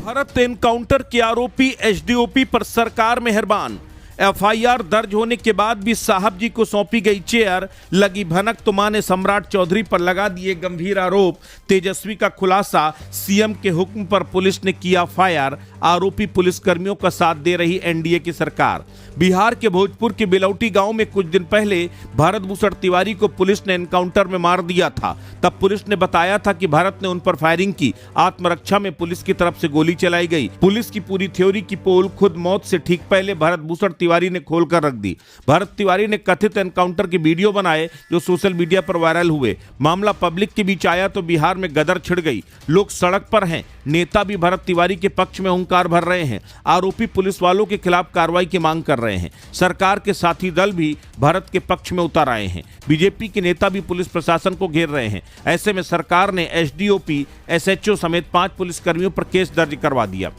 Bharat encounter के आरोपी SDOP पर सरकार मेहरबान। एफआईआर दर्ज होने के बाद भी साहब जी को सौंपी गई चेयर। लगी भनक तो मां ने सम्राट चौधरी पर लगा दिए गंभीर आरोप। तेजस्वी का खुलासा, सीएम के हुक्म पर पुलिस ने किया फायर। आरोपी पुलिसकर्मियों का साथ दे रही एनडीए की सरकार। बिहार के भोजपुर के बिलौटी गांव में कुछ दिन पहले भरत भूषण तिवारी को पुलिस ने एनकाउंटर में मार दिया था। तब पुलिस ने बताया था कि भरत ने उन पर फायरिंग की। आत्मरक्षा में पुलिस की तरफ से गोली चलाई गई। पुलिस की पूरी थ्योरी की पोल खुद मौत से ठीक पहले भरत भूषण तिवारी ने खोलकर रख दी। भरत तिवारी ने कथित एनकाउंटर के वीडियो बनाए जो सोशल मीडिया पर वायरल हुए। मामला पब्लिक के बीच आया तो बिहार में गदर छिड़ गई। लोग सड़क पर हैं। नेता भी भरत तिवारी के पक्ष में हुंकार भर रहे हैं। आरोपी पुलिस वालों के खिलाफ कार्रवाई की मांग कर रहे हैं। सरकार के साथी दल भी भरत के पक्ष में उतर आए हैं। बीजेपी के नेता भी पुलिस प्रशासन को घेर रहे हैं। ऐसे में सरकार ने एसडीओपी, एसएचओ समेत 5 पुलिसकर्मियों पर केस दर्ज करवा दिया।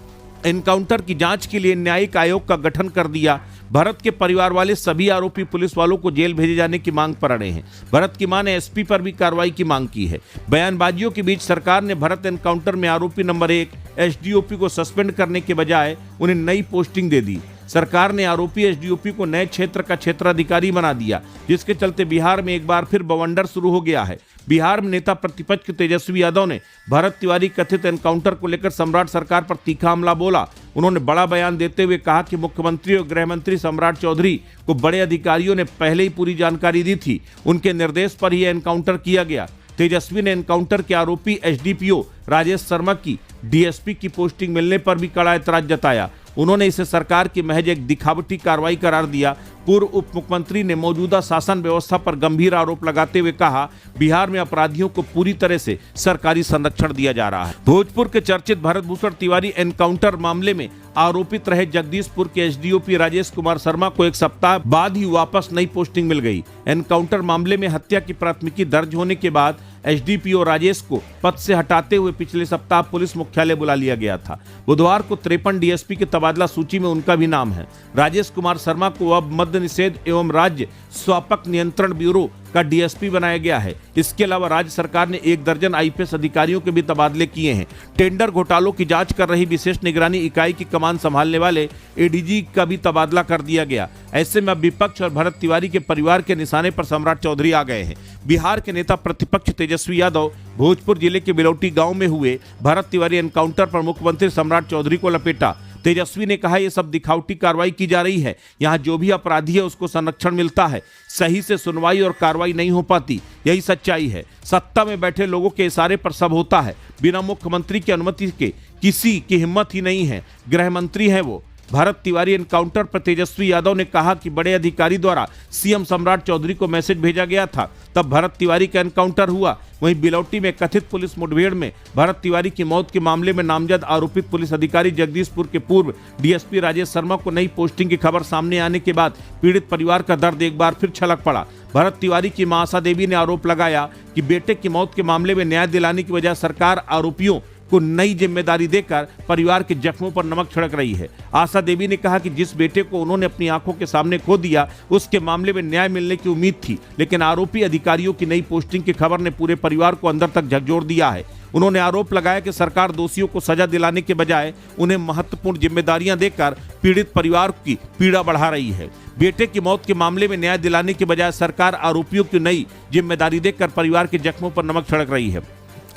एनकाउंटर की जांच के लिए न्यायिक आयोग का गठन कर दिया। भरत के परिवार वाले सभी आरोपी पुलिस वालों को जेल भेजे जाने की मांग पर अड़े हैं। भरत की मां ने एसपी पर भी कार्रवाई की मांग की है। बयानबाजियों के बीच सरकार ने भरत एनकाउंटर में आरोपी नंबर 1 एसडीओपी को सस्पेंड करने के बजाय उन्हें नई पोस्टिंग दे दी। सरकार ने आरोपी एसडीओपी को नए क्षेत्र का क्षेत्राधिकारी बना दिया, जिसके चलते बिहार में एक बार फिर बवंडर शुरू हो गया है। बिहार में नेता प्रतिपक्ष तेजस्वी यादव ने भरत तिवारी कथित एनकाउंटर को लेकर सम्राट सरकार पर तीखा हमला बोला। उन्होंने बड़ा बयान देते हुए कहा कि मुख्यमंत्री और गृह मंत्री सम्राट चौधरी को बड़े अधिकारियों ने पहले ही पूरी जानकारी दी थी। उनके निर्देश पर ही एनकाउंटर किया गया। तेजस्वी ने एनकाउंटर के आरोपी एसडीपीओ राजेश शर्मा की डीएसपी की पोस्टिंग मिलने पर भी कड़ा ऐतराज जताया। उन्होंने इसे सरकार की महज एक दिखावटी कार्रवाई करार दिया। पूर्व उप मुख्यमंत्री ने मौजूदा शासन व्यवस्था पर गंभीर आरोप लगाते हुए कहा, बिहार में अपराधियों को पूरी तरह से सरकारी संरक्षण दिया जा रहा है। भोजपुर के चर्चित भरत भूषण तिवारी एनकाउंटर मामले में आरोपित रहे जगदीशपुर के एसडीओपी राजेश कुमार शर्मा को एक सप्ताह बाद ही वापस नई पोस्टिंग मिल गई। एनकाउंटर मामले में हत्या की प्राथमिकी दर्ज होने के बाद एसडीपीओ राजेश को पद से हटाते हुए पिछले सप्ताह पुलिस मुख्यालय बुला लिया गया था। बुधवार को 53 डीएसपी की तबादला सूची में उनका भी नाम है। राजेश कुमार शर्मा को अब मद्य निषेध एवं राज्य स्वापक नियंत्रण ब्यूरो का डीएसपी बनाया गया है। इसके अलावा राज्य सरकार ने 1 दर्जन आईपीएस अधिकारियों के भी तबादले किए हैं। टेंडर घोटालों की जांच कर रही विशेष निगरानी इकाई की कमान संभालने वाले एडीजी का भी तबादला कर दिया गया। ऐसे में अब विपक्ष और भरत तिवारी के परिवार के निशाने पर सम्राट चौधरी आ गए हैं। बिहार के नेता प्रतिपक्ष तेजस्वी यादव भोजपुर जिले के बिलौटी गांव में हुए भरत तिवारी एनकाउंटर पर मुख्यमंत्री सम्राट चौधरी को लपेटा। तेजस्वी ने कहा, यह सब दिखावटी कार्रवाई की जा रही है। यहाँ जो भी अपराधी है उसको संरक्षण मिलता है। सही से सुनवाई और कार्रवाई नहीं हो पाती, यही सच्चाई है। सत्ता में बैठे लोगों के इशारे पर सब होता है। बिना मुख्यमंत्री की अनुमति के किसी की हिम्मत ही नहीं है। गृह मंत्री हैं वो। भरत तिवारी एनकाउंटर पर तेजस्वी यादव ने कहा कि बड़े अधिकारी द्वारा सीएम सम्राट चौधरी को मैसेज भेजा गया था, तब भरत तिवारी का एनकाउंटर हुआ। वहीं बिलौटी में कथित पुलिस मुठभेड़ में भरत तिवारी की मौत के मामले में नामजद आरोपित पुलिस अधिकारी जगदीशपुर के पूर्व डीएसपी राजेश शर्मा को नई पोस्टिंग की खबर सामने आने के बाद पीड़ित परिवार का दर्द एक बार फिर छलक पड़ा। भरत तिवारी की मां आशा देवी ने आरोप लगाया कि बेटे की मौत के मामले में न्याय दिलाने की बजाय सरकार आरोपियों को नई जिम्मेदारी देकर परिवार के जख्मों पर नमक छिड़क रही है। आशा देवी ने कहा कि जिस बेटे को उन्होंने अपनी आंखों के सामने खो दिया, उसके मामले में न्याय मिलने की उम्मीद थी, लेकिन आरोपी अधिकारियों की नई पोस्टिंग की खबर ने पूरे परिवार को अंदर तक झकझोर दिया है। उन्होंने आरोप लगाया कि सरकार दोषियों को सजा दिलाने के बजाय उन्हें महत्वपूर्ण जिम्मेदारियां देकर पीड़ित परिवार की पीड़ा बढ़ा रही है। बेटे की मौत के मामले में न्याय दिलाने के बजाय सरकार आरोपियों की नई जिम्मेदारी देकर परिवार के जख्मों पर नमक छिड़क रही है।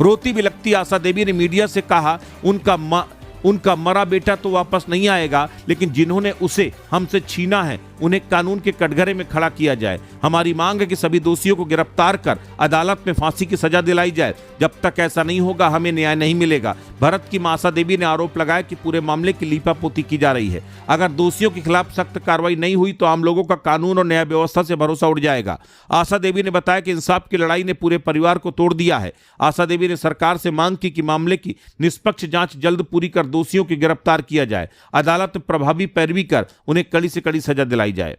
रोती बिलखती आशा देवी ने मीडिया से कहा, उनका मरा बेटा तो वापस नहीं आएगा, लेकिन जिन्होंने उसे हमसे छीना है उन्हें कानून के कटघरे में खड़ा किया जाए। हमारी मांग है कि सभी दोषियों को गिरफ्तार कर अदालत में फांसी की सजा दिलाई जाए। जब तक ऐसा नहीं होगा हमें न्याय नहीं मिलेगा। भरत की मां आशा देवी ने आरोप लगाया कि पूरे मामले की लीपापोती की जा रही है। अगर दोषियों के खिलाफ सख्त कार्रवाई नहीं हुई तो आम लोगों का कानून और न्याय व्यवस्था से भरोसा उड़ जाएगा। आशा देवी ने बताया कि इंसाफ की लड़ाई ने पूरे परिवार को तोड़ दिया है। आशा देवी ने सरकार से मांग की कि मामले की निष्पक्ष जांच जल्द पूरी कर दोषियों की गिरफ्तार किया जाए। अदालत में प्रभावी पैरवी कर उन्हें कड़ी से कड़ी सजा दिलाई जाए।